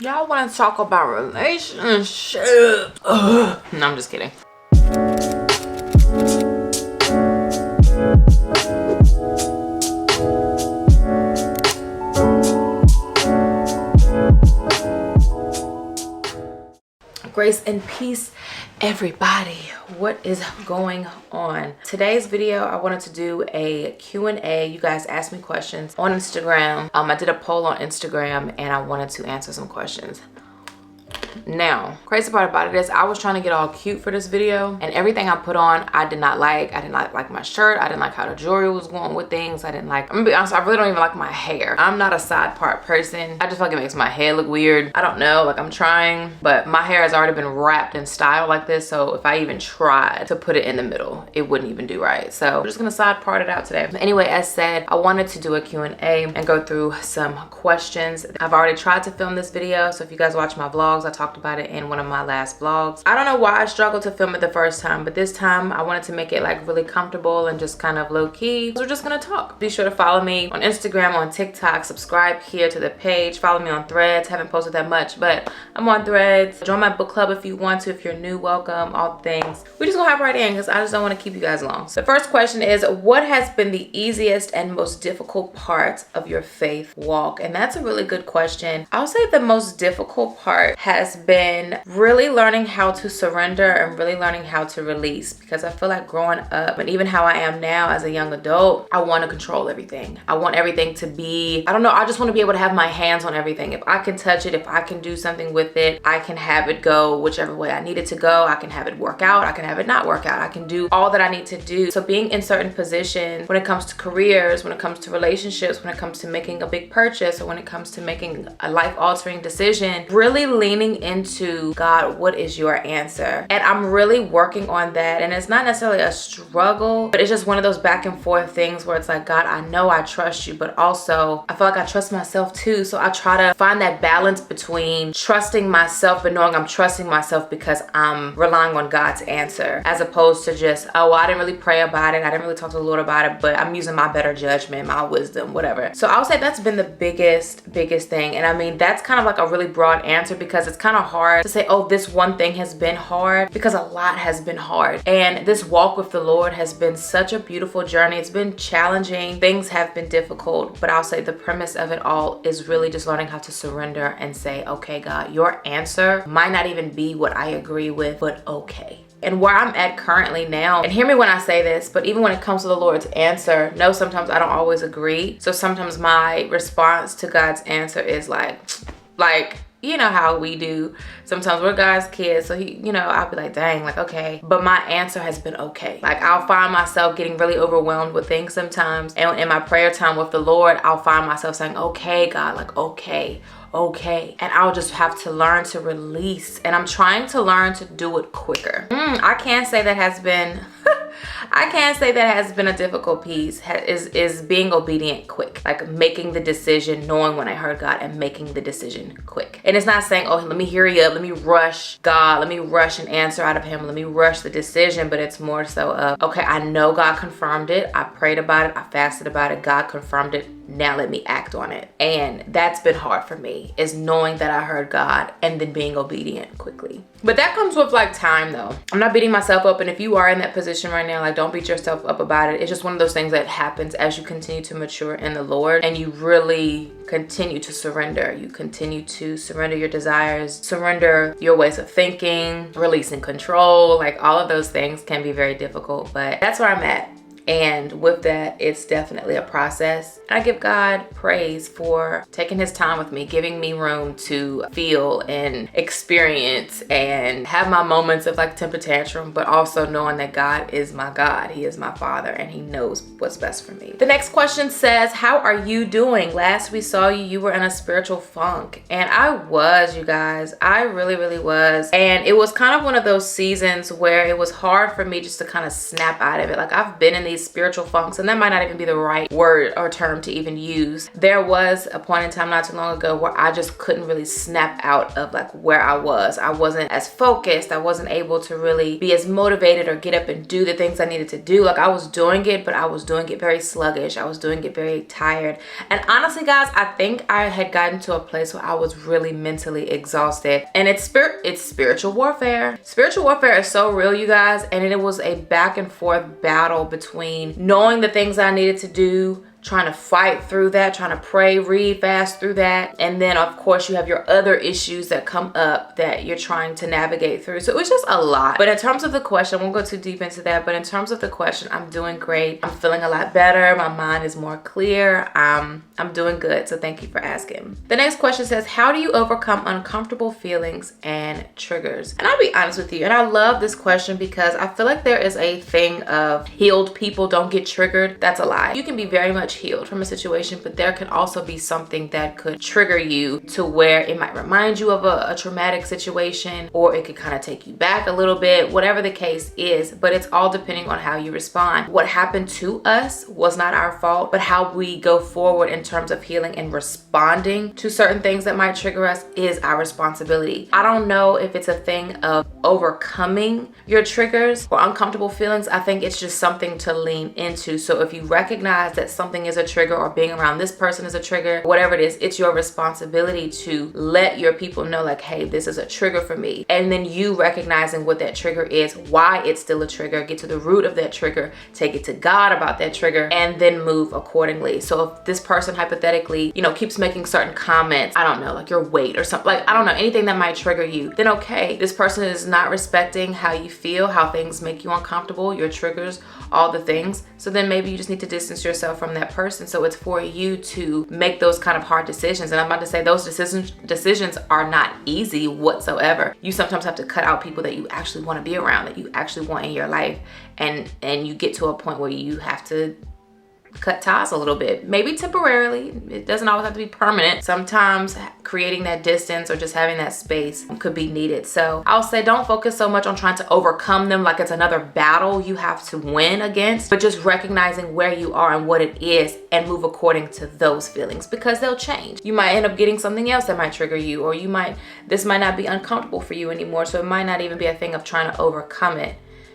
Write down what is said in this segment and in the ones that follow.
Y'all want to talk about relationships? Ugh. No, I'm just kidding. Grace and peace, everybody. What is going on? Today's video, I wanted to do a Q&A. You guys asked me questions on Instagram. I did a poll on Instagram and I wanted to answer some questions. Now, crazy part about it is I was trying to get all cute for this video, and everything I put on I did not like. I did not like my shirt. I didn't like how the jewelry was going with things. I didn't like, I'm gonna be honest, I really don't even like my hair. I'm not a side part person. I just feel like it makes my hair look weird. I don't know, like I'm trying, but my hair has already been wrapped in style like this, so if I even tried to put it in the middle, it wouldn't even do right. So I'm just gonna side part it out today. But anyway, as said, I wanted to do a Q&A and go through some questions. I've already tried to film this video, so if you guys watch my vlogs, I talked about it in one of my last vlogs. I don't know why I struggled to film it the first time, but this time I wanted to make it like really comfortable and just kind of low-key. So we're just gonna talk. Be sure to follow me on Instagram, on TikTok, subscribe here to the page, follow me on Threads. Haven't posted that much, but I'm on Threads. Join my book club if you want to. If you're new, welcome, all the things. We just gonna hop right in because I just don't want to keep you guys long. So the first question is, what has been the easiest and most difficult part of your faith walk? And that's a really good question. I'll say the most difficult part has been really learning how to surrender and really learning how to release, because I feel like growing up and even how I am now as a young adult, I want to control everything. I want everything to be, I don't know, I just want to be able to have my hands on everything. If I can touch it, if I can do something with it, I can have it go whichever way I need it to go. I can have it work out. I can have it not work out. I can do all that I need to do. So being in certain positions when it comes to careers, when it comes to relationships, when it comes to making a big purchase, or when it comes to making a life-altering decision, really leaning into, God, what is your answer? And I'm really working on that. And it's not necessarily a struggle, but it's just one of those back and forth things where it's like, God, I know I trust you, but also I feel like I trust myself too. So I try to find that balance between trusting myself, but knowing I'm trusting myself because I'm relying on God's answer, as opposed to just, oh, I didn't really pray about it. I didn't really talk to the Lord about it, but I'm using my better judgment, my wisdom, whatever. So I would say that's been the biggest thing. And I mean, that's kind of like a really broad answer because it's kind of hard to say, oh, this one thing has been hard, because a lot has been hard. And this walk with the Lord has been such a beautiful journey. It's been challenging. Things have been difficult, but I'll say the premise of it all is really just learning how to surrender and say, okay, God, your answer might not even be what I agree with, but okay. And where I'm at currently now, and hear me when I say this, but even when it comes to the Lord's answer, no, sometimes I don't always agree. So sometimes my response to God's answer is like, you know how we do. Sometimes we're God's kids, so he, you know, I'll be like, dang, like, okay. But my answer has been okay. Like, I'll find myself getting really overwhelmed with things sometimes. And in my prayer time with the Lord, I'll find myself saying, okay, God, like, okay. And I'll just have to learn to release. And I'm trying to learn to do it quicker. I can't say that has been a difficult piece, is being obedient quick. Like making the decision, knowing when I heard God and making the decision quick. And it's not saying, oh, let me hurry up, let me rush God, let me rush an answer out of him, let me rush the decision, but it's more so of, okay, I know God confirmed it, I prayed about it, I fasted about it, God confirmed it, now let me act on it. And that's been hard for me, is knowing that I heard God and then being obedient quickly. But that comes with like time though. I'm not beating myself up, and if you are in that position right now, like don't beat yourself up about it. It's just one of those things that happens as you continue to mature in the Lord and you really continue to surrender. You continue to surrender your desires, surrender your ways of thinking, releasing control. Like all of those things can be very difficult, but that's where I'm at. And with that, it's definitely a process. And I give God praise for taking his time with me, giving me room to feel and experience and have my moments of like temper tantrum, but also knowing that God is my God. He is my Father and he knows what's best for me. The next question says, how are you doing? Last we saw you, you were in a spiritual funk. And I was, you guys. I really was. And it was kind of one of those seasons where it was hard for me just to kind of snap out of it. Like I've been in these spiritual funks, and that might not even be the right word or term to even use. There was a point in time not too long ago where I just couldn't really snap out of like where I was. I wasn't as focused. I wasn't able to really be as motivated or get up and do the things I needed to do. Like I was doing it, but I was doing it very sluggish. I was doing it very tired. And honestly, guys, I think I had gotten to a place where I was really mentally exhausted. And it's spiritual warfare. Spiritual warfare is so real, you guys. And it was a back and forth battle between knowing the things I needed to do, trying to fight through that, trying to pray, read, fast through that. And then of course you have your other issues that come up that you're trying to navigate through. So it's just a lot. But in terms of the question, I won't go too deep into that, but in terms of the question, I'm doing great. I'm feeling a lot better. My mind is more clear. I'm doing good. So thank you for asking. The next question says, how do you overcome uncomfortable feelings and triggers? And I'll be honest with you, and I love this question because I feel like there is a thing of healed people don't get triggered. That's a lie. You can be very much healed from a situation, but there can also be something that could trigger you to where it might remind you of a traumatic situation, or it could kind of take you back a little bit, whatever the case is. But it's all depending on how you respond. What happened to us was not our fault, but how we go forward in terms of healing and responding to certain things that might trigger us is our responsibility. I don't know if it's a thing of overcoming your triggers or uncomfortable feelings. I think it's just something to lean into. So if you recognize that something is a trigger, or being around this person is a trigger, whatever it is, it's your responsibility to let your people know like, hey, this is a trigger for me. And then you recognizing what that trigger is, why it's still a trigger, get to the root of that trigger, take it to God about that trigger, and then move accordingly. So if this person hypothetically, you know, keeps making certain comments, I don't know, like your weight or something, like, I don't know, anything that might trigger you, then okay, this person is not respecting how you feel, how things make you uncomfortable, your triggers, all the things. So then maybe you just need to distance yourself from that person. So it's for you to make those kind of hard decisions. And I'm about to say those decisions are not easy whatsoever. You sometimes have to cut out people that you actually want to be around, that you actually want in your life. And you get to a point where you have to cut ties a little bit, maybe temporarily. It doesn't always have to be permanent. Sometimes creating that distance or just having that space could be needed. So I'll say don't focus so much on trying to overcome them like it's another battle you have to win against, but just recognizing where you are and what it is and move according to those feelings, because they'll change. You might end up getting something else that might trigger you, or this might not be uncomfortable for you anymore. So it might not even be a thing of trying to overcome it.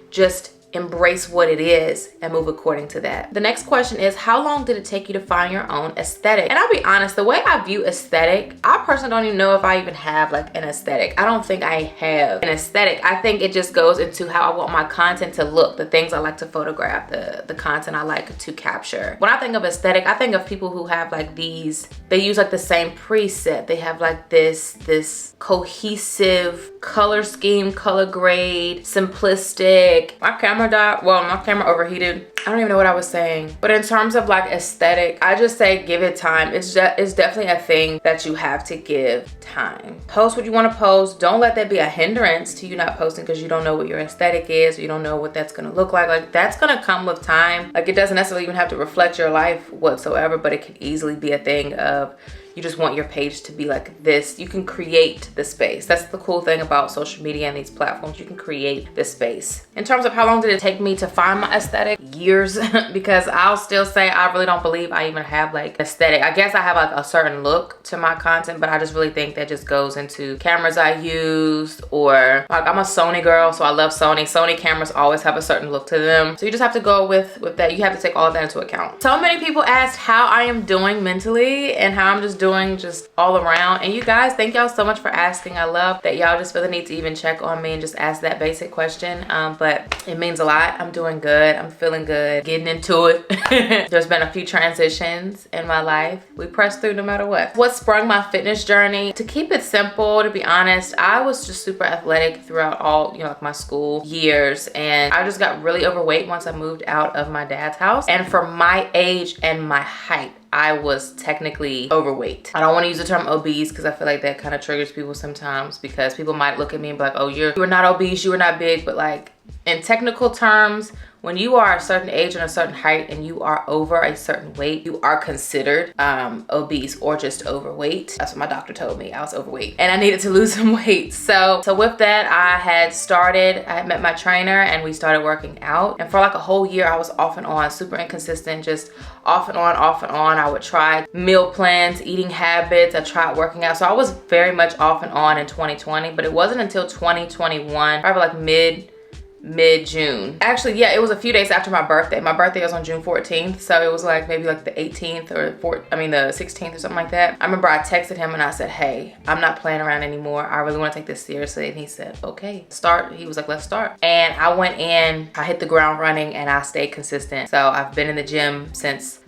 Just embrace what it is and move according to that. The next question is, how long did it take you to find your own aesthetic? And I'll be honest, the way I view aesthetic, I personally don't even know if I even have like an aesthetic. I don't think I have an aesthetic. I think it just goes into how I want my content to look, the things I like to photograph, the content I like to capture. When I think of aesthetic, I think of people who have like these, they use like the same preset. They have like this cohesive color scheme, color grade, simplistic. My camera died. Well, my camera overheated. I don't even know what I was saying. But in terms of like aesthetic, I just say give it time. It's definitely a thing that you have to give time. Post what you want to post. Don't let that be a hindrance to you not posting because you don't know what your aesthetic is. Or you don't know what that's going to look like. Like that's going to come with time. Like it doesn't necessarily even have to reflect your life whatsoever, but it could easily be a thing of you just want your page to be like this. You can create the space. That's the cool thing about social media and these platforms. You can create the space. In terms of how long did it take me to find my aesthetic? Years, because I'll still say I really don't believe I even have like aesthetic. I guess I have like a certain look to my content, but I just really think that just goes into cameras I use, or like I'm a Sony girl, so I love Sony. Sony cameras always have a certain look to them. So you just have to go with that. You have to take all of that into account. So many people asked how I am doing mentally and how I'm just doing just all around. And you guys, thank y'all so much for asking. I love that y'all just feel the need to even check on me and just ask that basic question. But it means a lot. I'm doing good. I'm feeling good, getting into it. There's been a few transitions in my life. We press through no matter what. What sprung my fitness journey? To keep it simple, to be honest, I was just super athletic throughout all, you know, like my school years. And I just got really overweight once I moved out of my dad's house. And for my age and my height, I was technically overweight. I don't want to use the term obese because I feel like that kind of triggers people sometimes, because people might look at me and be like, oh, you were not obese, you were not big, but like in technical terms, when you are a certain age and a certain height and you are over a certain weight, you are considered obese or just overweight. That's what my doctor told me. I was overweight and I needed to lose some weight. So with that, I had met my trainer and we started working out. And for like a whole year, I was off and on, super inconsistent, just off and on, off and on. I would try meal plans, eating habits. I tried working out. So I was very much off and on in 2020, but it wasn't until 2021, probably like mid-June. Actually, yeah, it was a few days after my birthday. My birthday was on June 14th, so it was like maybe like the 18th or the 16th or something like that. I remember I texted him and I said, hey, I'm not playing around anymore. I really want to take this seriously. And he said, okay, start. He was like, let's start. And I went in, I hit the ground running and I stayed consistent. So I've been in the gym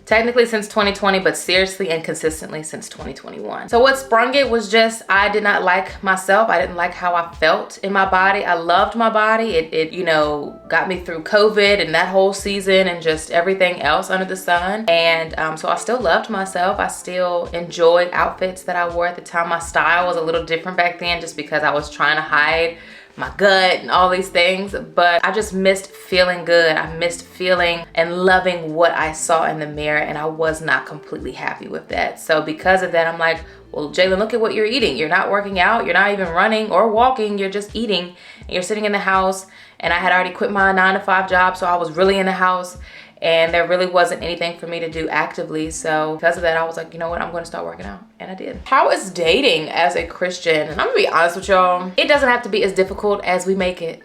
technically since 2020, but seriously and consistently since 2021. So what sprung it was just, I did not like myself. I didn't like how I felt in my body. I loved my body. It you know, got me through COVID and that whole season and just everything else under the sun. And so I still loved myself. I still enjoyed outfits that I wore at the time. My style was a little different back then just because I was trying to hide my gut and all these things, but I just missed feeling good. I missed feeling and loving what I saw in the mirror, and I was not completely happy with that. So because of that, I'm like, well, Jalen, look at what you're eating. You're not working out, you're not even running or walking, you're just eating, and you're sitting in the house. And I had already quit my 9-to-5 job, so I was really in the house, and there really wasn't anything for me to do actively. So because of that, I was like, you know what, I'm gonna start working out. And I did. How is dating as a Christian? And I'm gonna be honest with y'all, it doesn't have to be as difficult as we make it.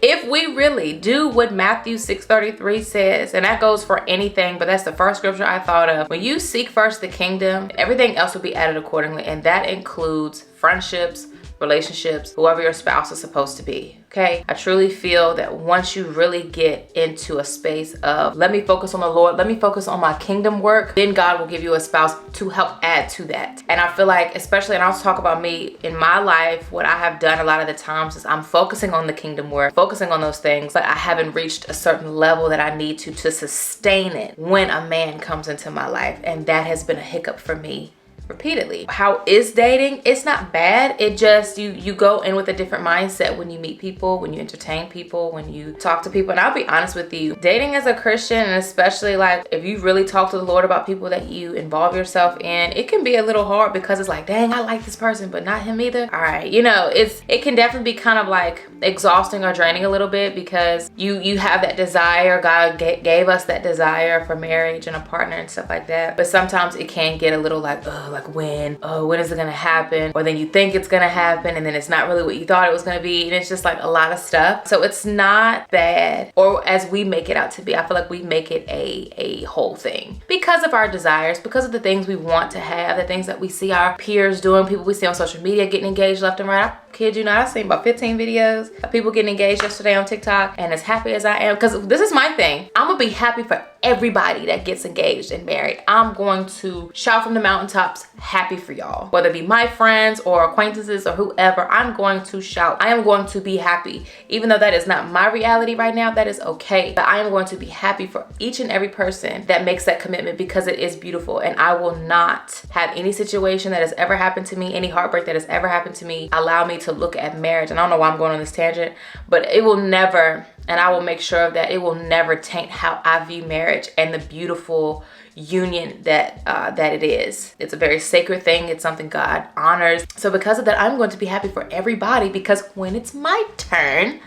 If we really do what Matthew 6:33 says, and that goes for anything, but that's the first scripture I thought of. When you seek first the kingdom, everything else will be added accordingly. And that includes friendships, relationships, whoever your spouse is supposed to be, okay? I truly feel that once you really get into a space of, let me focus on the Lord, let me focus on my kingdom work, then God will give you a spouse to help add to that. And I feel like, especially, and I'll talk about me in my life, what I have done a lot of the times is I'm focusing on the kingdom work, focusing on those things, but I haven't reached a certain level that I need to sustain it when a man comes into my life. And that has been a hiccup for me repeatedly. How is dating? It's not bad. It just, you go in with a different mindset when you meet people, when you entertain people, when you talk to people. And I'll be honest with you, dating as a Christian, and especially like if you really talk to the Lord about people that you involve yourself in, it can be a little hard because it's like, dang, I like this person, but not him either. All right, you know, it can definitely be kind of like exhausting or draining a little bit because you have that desire. God gave us that desire for marriage and a partner and stuff like that. But sometimes it can get a little like, like when is it gonna happen? Or then you think it's gonna happen and then it's not really what you thought it was gonna be, and it's just like a lot of stuff. So it's not bad, or as we make it out to be. I feel like we make it a whole thing because of our desires, because of the things we want to have, the things that we see our peers doing, people we see on social media getting engaged left and right. I kid you not, I've seen about 15 videos of people getting engaged yesterday on TikTok, and as happy as I am, because this is my thing, I'm gonna be happy for everybody that gets engaged and married. I'm going to shout from the mountaintops, happy for y'all. Whether it be my friends or acquaintances or whoever, I'm going to shout. I am going to be happy. Even though that is not my reality right now, that is okay. But I am going to be happy for each and every person that makes that commitment because it is beautiful. And I will not have any situation that has ever happened to me, any heartbreak that has ever happened to me, allow me to look at marriage. And I don't know why I'm going on this tangent, but it will never, and I will make sure of that, it will never taint how I view marriage and the beautiful union that it is. It's a very sacred thing. It's something God honors. So because of that, I'm going to be happy for everybody, because when it's my turn,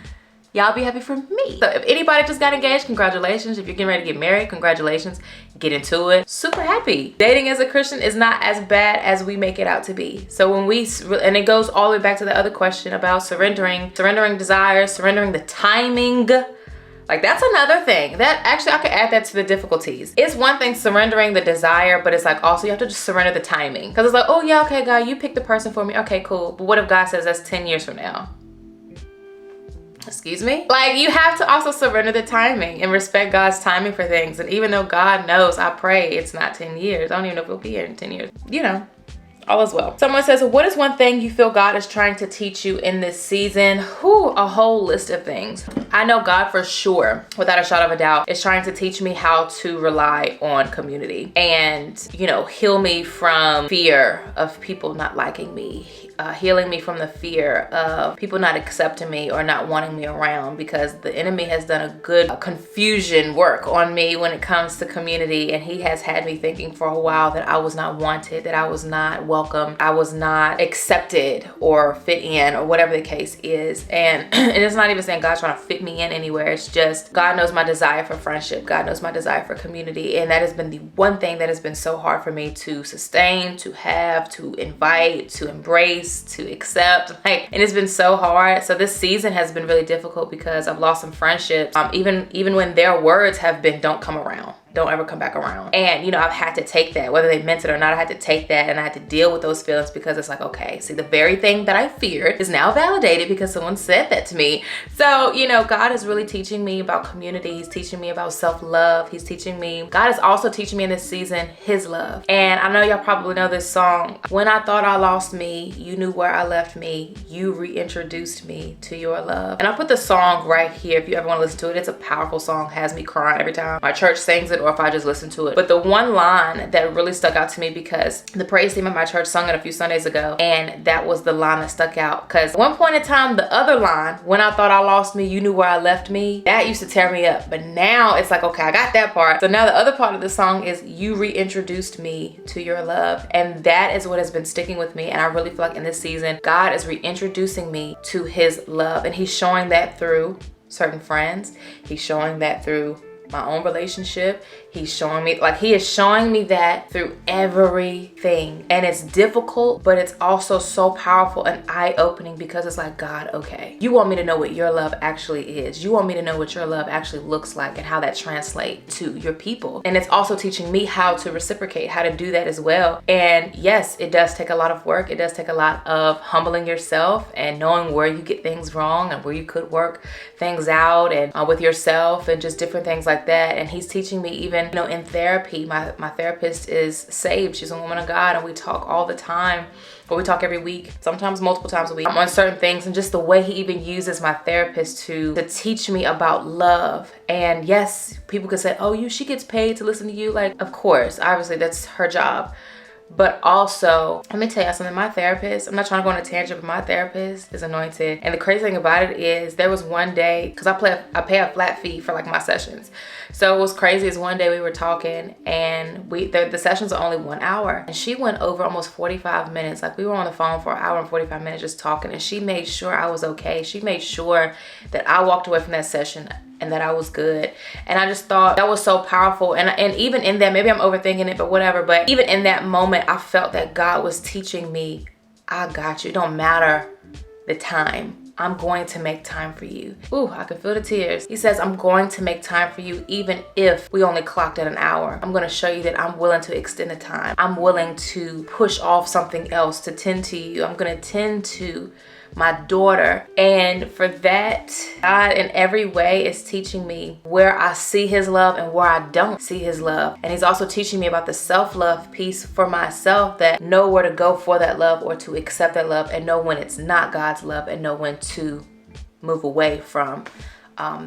y'all be happy for me. So if anybody just got engaged, congratulations. If you're getting ready to get married, congratulations. Get into it. Super happy. Dating as a Christian is not as bad as we make it out to be. So when and it goes all the way back to the other question about surrendering desires, surrendering the timing. Like, that's another thing that actually I could add that to the difficulties. It's one thing surrendering the desire, but it's like also you have to just surrender the timing. Because it's like, oh yeah, okay, God, you picked the person for me. Okay, cool. But what if God says that's 10 years from now? Excuse me? Like, you have to also surrender the timing and respect God's timing for things. And even though God knows, I pray it's not 10 years. I don't even know if it'll be here in 10 years. You know, All is well. Someone says, what is one thing you feel God is trying to teach you in this season? Whew, a whole list of things. I know God for sure, without a shadow of a doubt, is trying to teach me how to rely on community and, you know, heal me from fear of people not liking me. Healing me from the fear of people not accepting me or not wanting me around, because the enemy has done a good confusion work on me when it comes to community, and he has had me thinking for a while that I was not wanted, that I was not welcome, I was not accepted or fit in, or whatever the case is. And it's not even saying God's trying to fit me in anywhere. It's just God knows my desire for friendship. God knows my desire for community, and that has been the one thing that has been so hard for me to sustain, to have, to invite, to embrace, to accept, like, and it's been so hard. So this season has been really difficult because I've lost some friendships, even when their words have been, don't come around, don't ever come back around. And, you know, I've had to take that, whether they meant it or not. I had to take that, and I had to deal with those feelings, because it's like, okay, see, the very thing that I feared is now validated because someone said that to me. So, you know, God is really teaching me about community. He's teaching me about self-love. He's teaching me, God is also teaching me in this season his love. And I know y'all probably know this song. When I thought I lost me, you knew where I left me. You reintroduced me to your love. And I put the song right here if you ever want to listen to it. It's a powerful song, has me crying every time my church sings it, or if I just listen to it. But the one line that really stuck out to me, because the praise team at my church sung it a few Sundays ago, and that was the line that stuck out. Because at one point in time, the other line, when I thought I lost me, you knew where I left me, that used to tear me up. But now it's like, okay, I got that part. So now the other part of the song is you reintroduced me to your love. And that is what has been sticking with me. And I really feel like in this season, God is reintroducing me to his love. And he's showing that through certain friends. He's showing that through my own relationship. He's showing me, like, he is showing me that through everything. And it's difficult, but it's also so powerful and eye-opening, because it's like, God, okay, you want me to know what your love actually is. You want me to know what your love actually looks like and how that translates to your people. And it's also teaching me how to reciprocate, how to do that as well. And yes, it does take a lot of work. It does take a lot of humbling yourself and knowing where you get things wrong and where you could work things out, and with yourself, and just different things like that. And he's teaching me, even, you know, in therapy, my therapist is saved. She's a woman of God, and we talk all the time, but we talk every week, sometimes multiple times a week, on certain things. And just the way he even uses my therapist to teach me about love. And yes, people could say, oh, she gets paid to listen to you. Like, of course, obviously that's her job. But also, let me tell you something, my therapist, I'm not trying to go on a tangent, but my therapist is anointed. And the crazy thing about it is, there was one day, because I pay a flat fee for like my sessions. So it was crazy, is one day we were talking, and the sessions are only 1 hour. And she went over almost 45 minutes. Like, we were on the phone for 1 hour and 45 minutes just talking, and she made sure I was okay. She made sure that I walked away from that session and that I was good. And I just thought that was so powerful. And even in that, maybe I'm overthinking it, but whatever. But even in that moment, I felt that God was teaching me, I got you. It don't matter the time. I'm going to make time for you. Ooh, I can feel the tears. He says, I'm going to make time for you, even if we only clocked at an hour. I'm going to show you that I'm willing to extend the time. I'm willing to push off something else to tend to you. I'm going to tend to my daughter. And for that, God in every way is teaching me where I see his love and where I don't see his love. And he's also teaching me about the self-love piece for myself, that know where to go for that love or to accept that love, and know when it's not God's love, and know when to move away from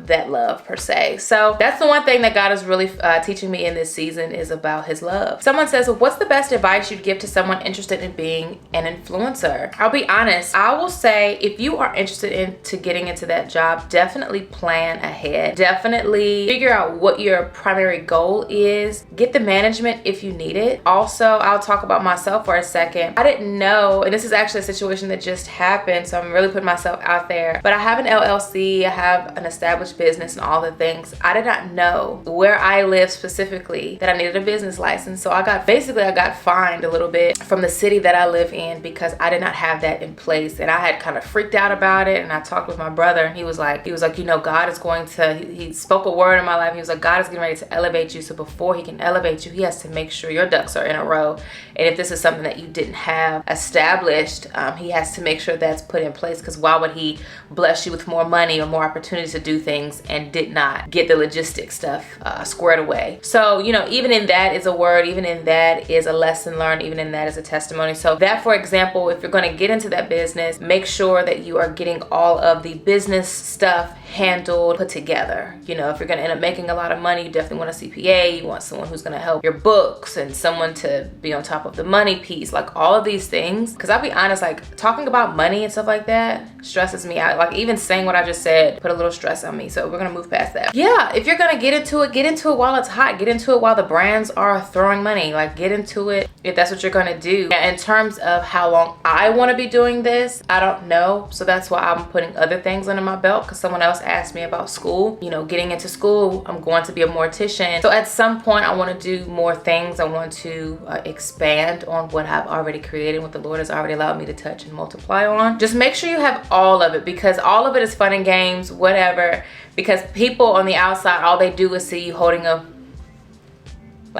that love per se. So that's the one thing that God is really teaching me in this season, is about his love. Someone says, well, what's the best advice you'd give to someone interested in being an influencer? I'll be honest, I will say, if you are interested into getting into that job, definitely plan ahead. Definitely figure out what your primary goal is. Get the management if you need it. Also, I'll talk about myself for a second. I didn't know, and this is actually a situation that just happened, so I'm really putting myself out there, but I have an LLC, I have an established business and all the things. I did not know where I live specifically that I needed a business license. So I got fined a little bit from the city that I live in, because I did not have that in place. And I had kind of freaked out about it. And I talked with my brother, and he was like, you know, God is going to, he spoke a word in my life. He was like, God is getting ready to elevate you. So before he can elevate you, he has to make sure your ducks are in a row. And if this is something that you didn't have established, he has to make sure that's put in place, because why would he bless you with more money or more opportunities to do things and did not get the logistic stuff squared away. So, you know, even in that is a word, even in that is a lesson learned, even in that is a testimony. So that, for example, if you're going to get into that business, make sure that you are getting all of the business stuff handled, put together. You know, if you're going to end up making a lot of money, you definitely want a CPA. You want someone who's going to help your books and someone to be on top of the money piece, like all of these things. Because I'll be honest, like talking about money and stuff like that stresses me out. Like even saying what I just said put a little stress on me. So we're going to move past that. Yeah, if you're going to get into it while it's hot. Get into it while the brands are throwing money. Like get into it if that's what you're going to do. And in terms of how long I want to be doing this, I don't know. So that's why I'm putting other things under my belt, because someone else asked me about school. You know, getting into school, I'm going to be a mortician. So at some point I want to do more things. I want to expand on what I've already created, what the Lord has already allowed me to touch and multiply on. Just make sure you have all of it, because all of it is fun and games, whatever. Because people on the outside, all they do is see you holding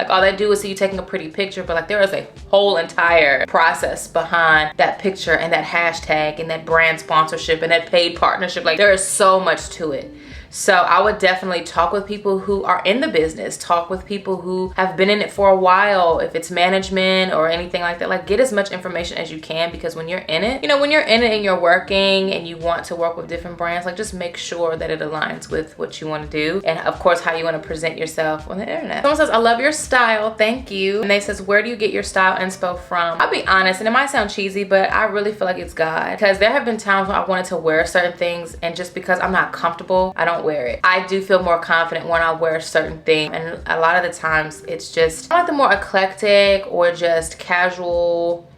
all they do is see you taking a pretty picture, but like there is a whole entire process behind that picture and that hashtag and that brand sponsorship and that paid partnership. Like there is so much to it. So I would definitely talk with people who are in the business, talk with people who have been in it for a while, if it's management or anything like that. Like get as much information as you can, because when you're in it, you know, when you're in it and you're working and you want to work with different brands, like just make sure that it aligns with what you want to do, and of course how you want to present yourself on the internet. Someone says, I love your style, thank you. And they says, where do you get your style inspo from? I'll be honest, and it might sound cheesy, but I really feel like it's God, because there have been times when I wanted to wear certain things, and just because I'm not comfortable, I don't wear it. I do feel more confident when I wear certain things, and a lot of the times it's just I like the more eclectic or just casual,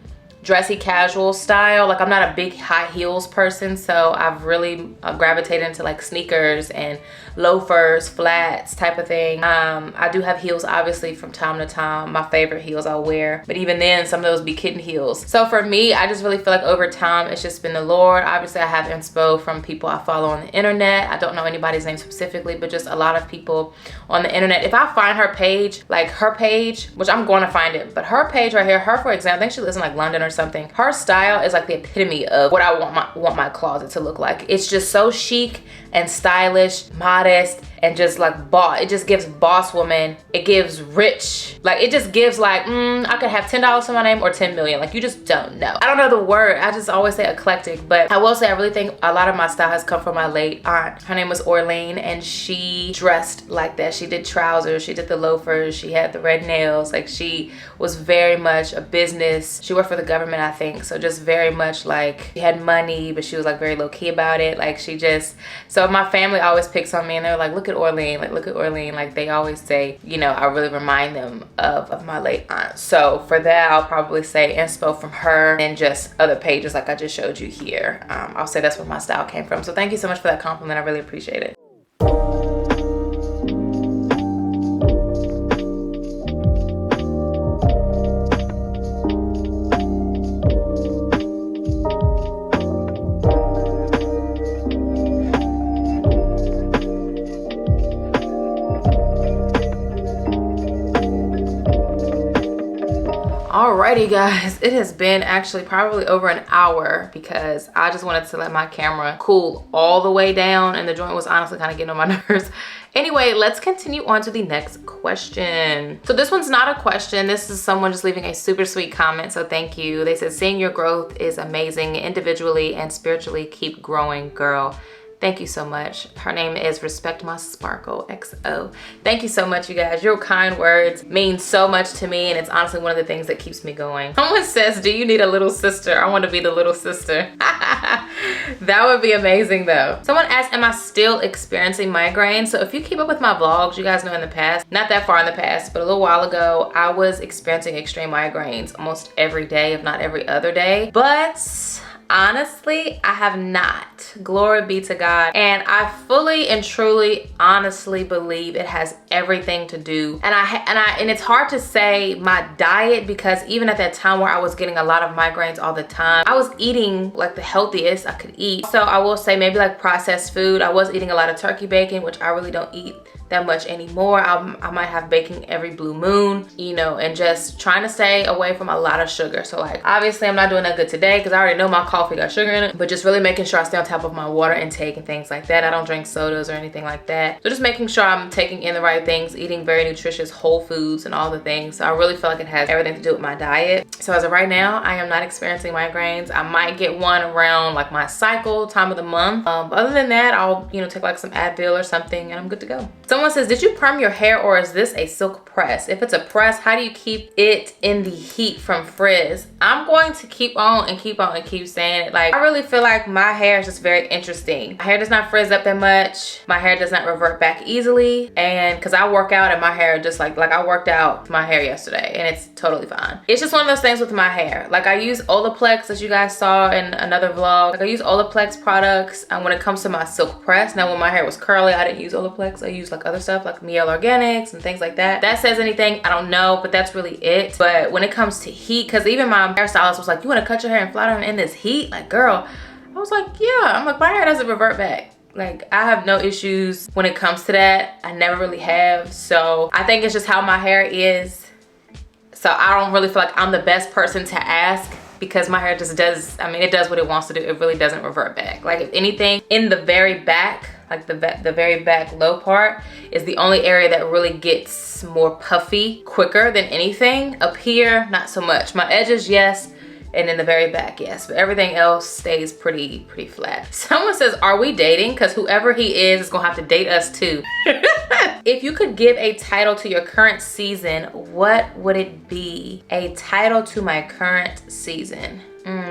dressy casual style. Like I'm not a big high heels person, so I've really gravitated into like sneakers and loafers, flats type of thing. I do have heels obviously from time to time. My favorite heels I'll wear, but even then some of those be kitten heels. So for me, I just really feel like over time it's just been the Lord. Obviously I have inspo from people I follow on the internet. I don't know anybody's name specifically, but just a lot of people on the internet. If I find her page, like her page, which I'm going to find it, but her page right here, her for example, I think she lives in like London or something. Her style is like the epitome of what I want my closet to look like. It's just so chic and stylish, modest, and just like boss. It just gives boss woman. It gives rich. Like it just gives like, I could have $10 to my name or 10 million. Like you just don't know. I don't know the word. I just always say eclectic, but I will say I really think a lot of my style has come from my late aunt. Her name was Orlean, and she dressed like that. She did trousers, she did the loafers, she had the red nails. Like she was very much a business. She worked for the government, I think. So just very much like she had money, but she was like very low key about it. Like she just, so my family always picks on me and they're like, look at Orlean, like look at Orlean. Like they always say, you know, I really remind them of my late aunt. So for that, I'll probably say inspo from her and just other pages like I just showed you here. I'll say that's where my style came from. So thank you so much for that compliment. I really appreciate it. Alrighty guys, it has been actually probably over an hour because I just wanted to let my camera cool all the way down, and the joint was honestly kind of getting on my nerves. Anyway, let's continue on to the next question. So this one's not a question. This is someone just leaving a super sweet comment, so thank you. They said, seeing your growth is amazing individually and spiritually. Keep growing, girl. Thank you so much. Her name is Respect My Sparkle XO. Thank you so much, you guys. Your kind words mean so much to me, and it's honestly one of the things that keeps me going. Someone says, do you need a little sister? I want to be the little sister. That would be amazing though. Someone asked, am I still experiencing migraines? So if you keep up with my vlogs, you guys know in the past, not that far in the past, but a little while ago, I was experiencing extreme migraines almost every day, if not every other day. But honestly, I have not. Glory be to God. And I fully and truly honestly believe it has everything to do. And it's hard to say my diet, because even at that time where I was getting a lot of migraines all the time, I was eating like the healthiest I could eat. So I will say maybe like processed food. I was eating a lot of turkey bacon, which I really don't eat that much anymore. I might have baking every blue moon, you know, and just trying to stay away from a lot of sugar. So like, obviously I'm not doing that good today because I already know my coffee got sugar in it, but just really making sure I stay on top of my water intake and things like that. I don't drink sodas or anything like that. So just making sure I'm taking in the right things, eating very nutritious whole foods and all the things. So I really feel like it has everything to do with my diet. So as of right now, I am not experiencing migraines. I might get one around like my cycle time of the month. But other than that, I'll, you know, take like some Advil or something and I'm good to go. Someone says, did you perm your hair or is this a silk press? If it's a press, how do you keep it in the heat from frizz? I'm going to keep on and keep on and keep saying it. Like, I really feel like my hair is just very interesting. My hair does not frizz up that much. My hair does not revert back easily. And because I work out and my hair just like I worked out my hair yesterday and it's totally fine. It's just one of those things with my hair. Like I use Olaplex, as you guys saw in another vlog. Like I use Olaplex products when it comes to my silk press. Now when my hair was curly, I didn't use Olaplex. I used like other stuff like Miel Organics and things like that. That says anything, I don't know, but that's really it. But when it comes to heat, because even my hairstylist was like, you want to cut your hair and flat iron in this heat? Like, girl, I was like, yeah. I'm like, my hair doesn't revert back. Like, I have no issues when it comes to that. I never really have. So I think it's just how my hair is. So I don't really feel like I'm the best person to ask because my hair just does, I mean, it does what it wants to do. It really doesn't revert back. Like if anything, in the very back, like the very back low part is the only area that really gets more puffy quicker than anything. Up here, not so much. My edges, yes. And in the very back, yes, but everything else stays pretty flat. Someone says, are we dating? Because whoever he is gonna have to date us too. If you could give a title to your current season, what would it be? A title to my current season.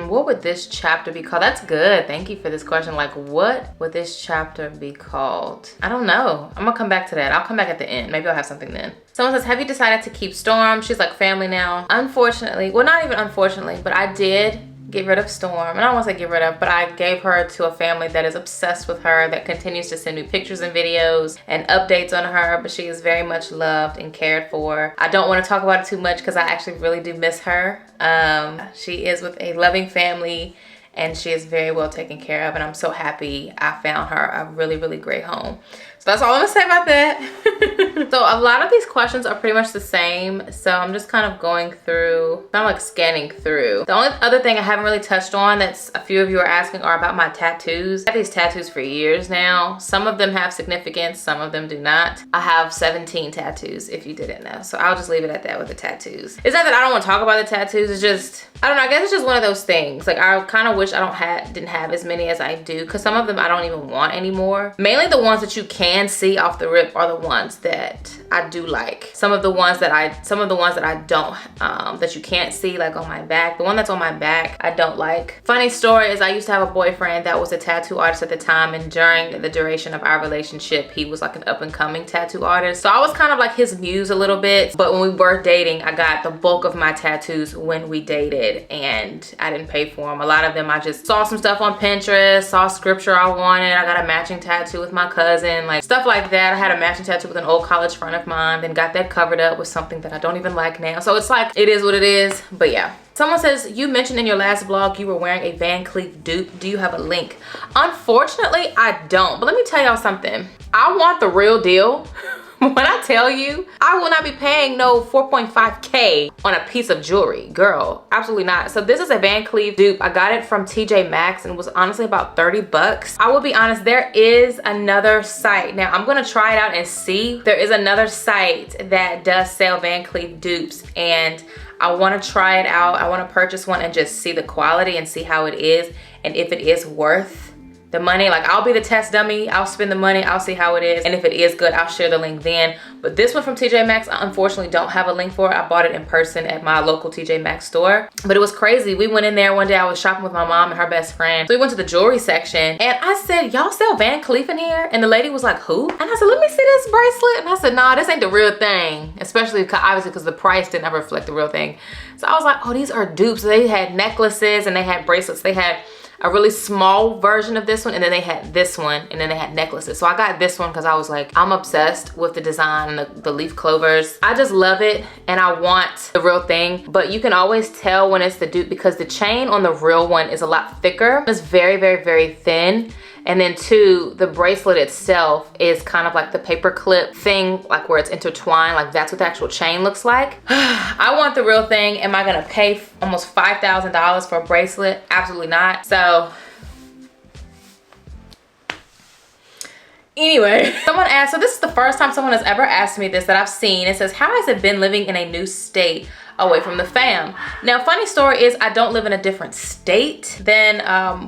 What would this chapter be called? That's good. Thank you for this question. Like, what would this chapter be called? I don't know. I'm gonna come back to that. I'll come back at the end. Maybe I'll have something then. Someone says, have you decided to keep Storm? She's like family now. Unfortunately, well, not even unfortunately, but I did get rid of Storm. And I don't want to say get rid of, but I gave her to a family that is obsessed with her, that continues to send me pictures and videos and updates on her, but she is very much loved and cared for. I don't want to talk about it too much because I actually really do miss her. She is with a loving family and she is very well taken care of, and I'm so happy I found her a really great home. So that's all I'm gonna say about that. So a lot of these questions are pretty much the same. So I'm just kind of going through, kind of like scanning through. The only other thing I haven't really touched on that's a few of you are asking are about my tattoos. I've had these tattoos for years now. Some of them have significance, some of them do not. I have 17 tattoos if you didn't know. So I'll just leave it at that with the tattoos. It's not that I don't want to talk about the tattoos, it's just, I don't know, I guess it's just one of those things. Like I kind of wish I didn't have as many as I do, because some of them I don't even want anymore. Mainly the ones that you can see off the rip are the ones that I do like. Some of the ones that I don't, that you can't see, like on my back. The one that's on my back, I don't like. Funny story is I used to have a boyfriend that was a tattoo artist at the time, and during the duration of our relationship, he was like an up and coming tattoo artist. So I was kind of like his muse a little bit, but when we were dating, I got the bulk of my tattoos when we dated, and I didn't pay for them. A lot of them I just saw some stuff on Pinterest, saw scripture I wanted. I got a matching tattoo with my cousin, like stuff like that. I had a matching tattoo with an old college friend of mine, then got that covered up with something that I don't even like now. So it's like, it is what it is, but yeah. Someone says, you mentioned in your last vlog you were wearing a Van Cleef dupe. Do you have a link? Unfortunately, I don't, but let me tell y'all something. I want the real deal. When I tell you, I will not be paying no 4.5K on a piece of jewelry. Girl, absolutely not. So this is a Van Cleef dupe. I got it from TJ Maxx and it was honestly about 30 bucks. I will be honest, there is another site. Now I'm gonna try it out and see. There is another site that does sell Van Cleef dupes, and I wanna try it out. I wanna purchase one and just see the quality and see how it is and if it is worth the money. Like, I'll be the test dummy, I'll spend the money, I'll see how it is, and if it is good, I'll share the link then. But this one from TJ Maxx, I unfortunately don't have a link for it. I bought it in person at my local TJ Maxx store. But it was crazy. We went in there one day, I was shopping with my mom and her best friend. So we went to the jewelry section and I said, y'all sell Van Cleef in here? And the lady was like, who? And I said, let me see this bracelet. And I said, nah, this ain't the real thing. Especially obviously because the price didn't ever reflect the real thing. So I was like, oh, these are dupes. They had necklaces and they had bracelets. They had a really small version of this one, and then they had this one, and then they had necklaces. So I got this one because I was like, I'm obsessed with the design and the leaf clovers. I just love it, and I want the real thing. But you can always tell when it's the dupe because the chain on the real one is a lot thicker. It's very, very, very thin. And then 2, the bracelet itself is kind of like the paper clip thing, like where it's intertwined, like that's what the actual chain looks like. I want the real thing. Am I gonna pay almost $5,000 for a bracelet? Absolutely not. So anyway, someone asked, so this is the first time someone has ever asked me this that I've seen. It says, how has it been living in a new state away from the fam? Now, funny story is I don't live in a different state than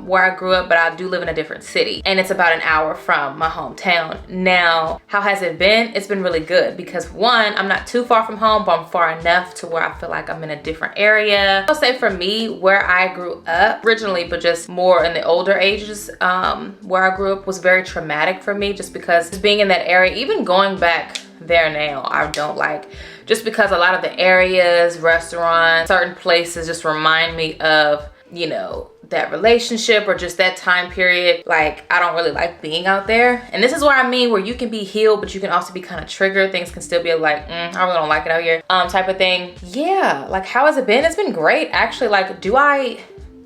where I grew up, but I do live in a different city, and it's about an hour from my hometown. Now, how has it been? It's been really good because 1, I'm not too far from home, but I'm far enough to where I feel like I'm in a different area. I'll say for me, where I grew up originally, but just more in the older ages, where I grew up was very traumatic for me, just because being in that area, even going back there now, I don't like, just because a lot of the areas, restaurants, certain places just remind me of, you know, that relationship or just that time period. Like, I don't really like being out there. And this is what I mean, where you can be healed, but you can also be kind of triggered. Things can still be like, I really don't like it out here, type of thing. Yeah, like, how has it been? It's been great, actually. Like,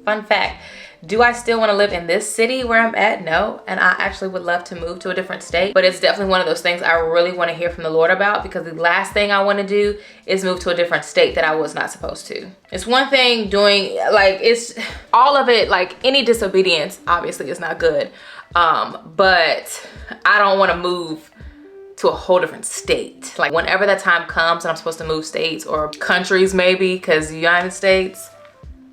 fun fact, do I still want to live in this city where I'm at? No. And I actually would love to move to a different state. But it's definitely one of those things I really want to hear from the Lord about, because the last thing I want to do is move to a different state that I was not supposed to. It's one thing doing, like, it's all of it, like any disobedience obviously is not good. But I don't want to move to a whole different state. Like, whenever that time comes and I'm supposed to move states or countries maybe, because the United States,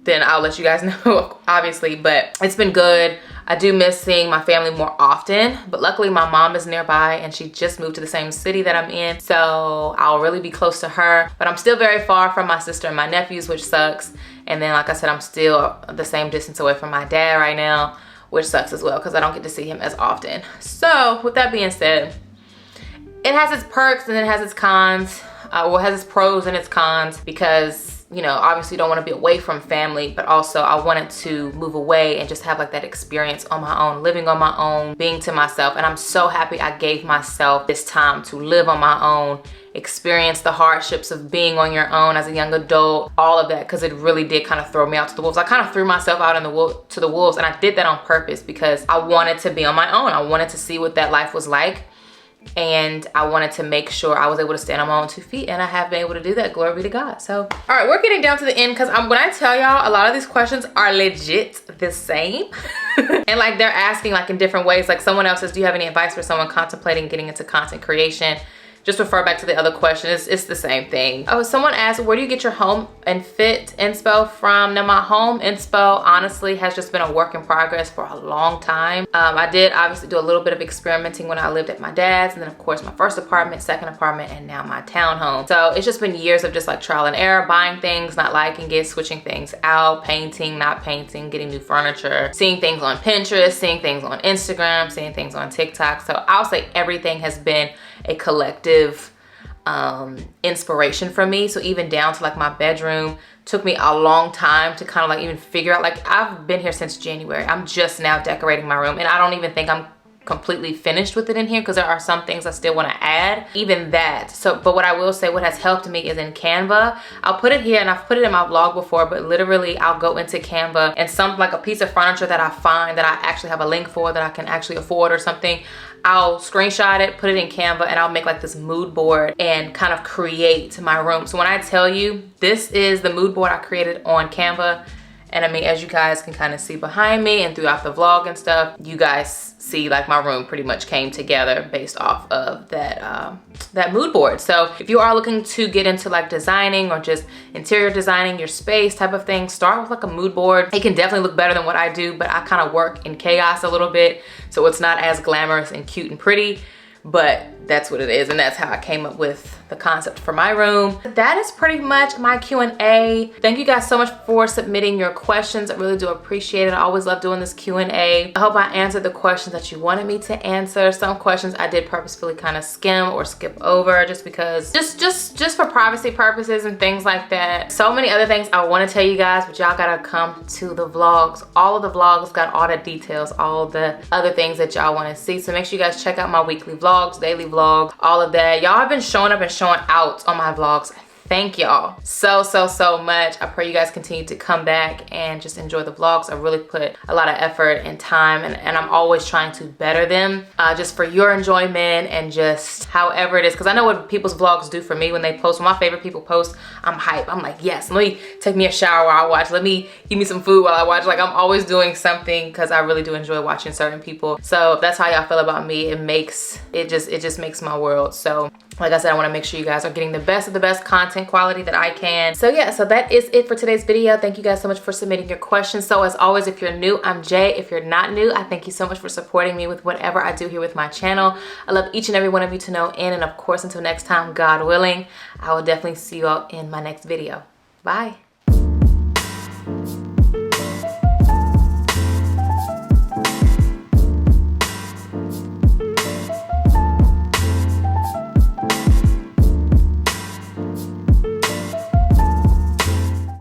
then I'll let you guys know, obviously. But it's been good. I do miss seeing my family more often, but luckily my mom is nearby and she just moved to the same city that I'm in, so I'll really be close to her. But I'm still very far from my sister and my nephews, which sucks. And then, like I said, I'm still the same distance away from my dad right now, which sucks as well, because I don't get to see him as often. So with that being said, it has its perks and it has its cons. Well, it has its pros and its cons, because, you know, obviously you don't want to be away from family, but also I wanted to move away and just have like that experience on my own, living on my own, being to myself. And I'm so happy I gave myself this time to live on my own, experience the hardships of being on your own as a young adult, all of that, because it really did kind of throw me out to the wolves. I kind of threw myself out to the wolves, and I did that on purpose because I wanted to be on my own. I wanted to see what that life was like. And I wanted to make sure I was able to stand on my own 2 feet, and I have been able to do that. Glory be to God. So, all right, we're getting down to the end, because when I tell y'all, a lot of these questions are legit the same. And like, they're asking like in different ways. Like, someone else says, do you have any advice for someone contemplating getting into content creation? Just refer back to the other question. It's the same thing. Oh, someone asked, where do you get your home and fit inspo from? Now, my home inspo honestly has just been a work in progress for a long time. I did obviously do a little bit of experimenting when I lived at my dad's, and then of course my first apartment, second apartment, and now my townhome. So it's just been years of just like trial and error, buying things, not liking it, switching things out, painting, not painting, getting new furniture, seeing things on Pinterest, seeing things on Instagram, seeing things on TikTok. So I'll say everything has been a collective inspiration for me. So even down to like my bedroom, took me a long time to kind of like even figure out, like, I've been here since January. I'm just now decorating my room, and I don't even think I'm completely finished with it in here, because there are some things I still want to add, even that. So, but what I will say, what has helped me is in Canva. I'll put it here, and I've put it in my vlog before, but literally I'll go into Canva, and some like a piece of furniture that I find that I actually have a link for that I can actually afford or something, I'll screenshot it, put it in Canva, and I'll make like this mood board and kind of create my room. So when I tell you, this is the mood board I created on Canva. And I mean, as you guys can kind of see behind me and throughout the vlog and stuff, you guys see like my room pretty much came together based off of that mood board. So if you are looking to get into like designing or just interior designing your space type of thing, start with like a mood board. It can definitely look better than what I do, but I kind of work in chaos a little bit, so it's not as glamorous and cute and pretty, but that's what it is, and that's how I came up with the concept for my room. That is pretty much my Q&A. Thank you guys so much for submitting your questions. I really do appreciate it. I always love doing this Q&A. I hope I answered the questions that you wanted me to answer. Some questions I did purposefully kind of skim or skip over just because, just for privacy purposes and things like that. So many other things I want to tell you guys, but y'all gotta come to the vlogs. All of the vlogs got all the details, all the other things that y'all want to see. So make sure you guys check out my weekly vlogs, daily vlogs, all of that. Y'all have been showing up and showing out on my vlogs. thank y'all so much. I pray you guys continue to come back and just enjoy the vlogs. I really put a lot of effort and time, and I'm always trying to better them just for your enjoyment and just however it is, because I know what people's vlogs do for me when they post. When my favorite people post, I'm hype. I'm like, yes, let me take me a shower while I watch. Let me give me some food while I watch. Like, I'm always doing something because I really do enjoy watching certain people. So that's how y'all feel about me. It just makes my world. So like I said, I want to make sure you guys are getting the best of the best content quality that I can. So yeah, so that is it for today's video. Thank you guys so much for submitting your questions. So as always, if you're new, I'm Jay. If you're not new, I thank you so much for supporting me with whatever I do here with my channel. I love each and every one of you to no end. And of course, until next time, God willing, I will definitely see you all in my next video. Bye.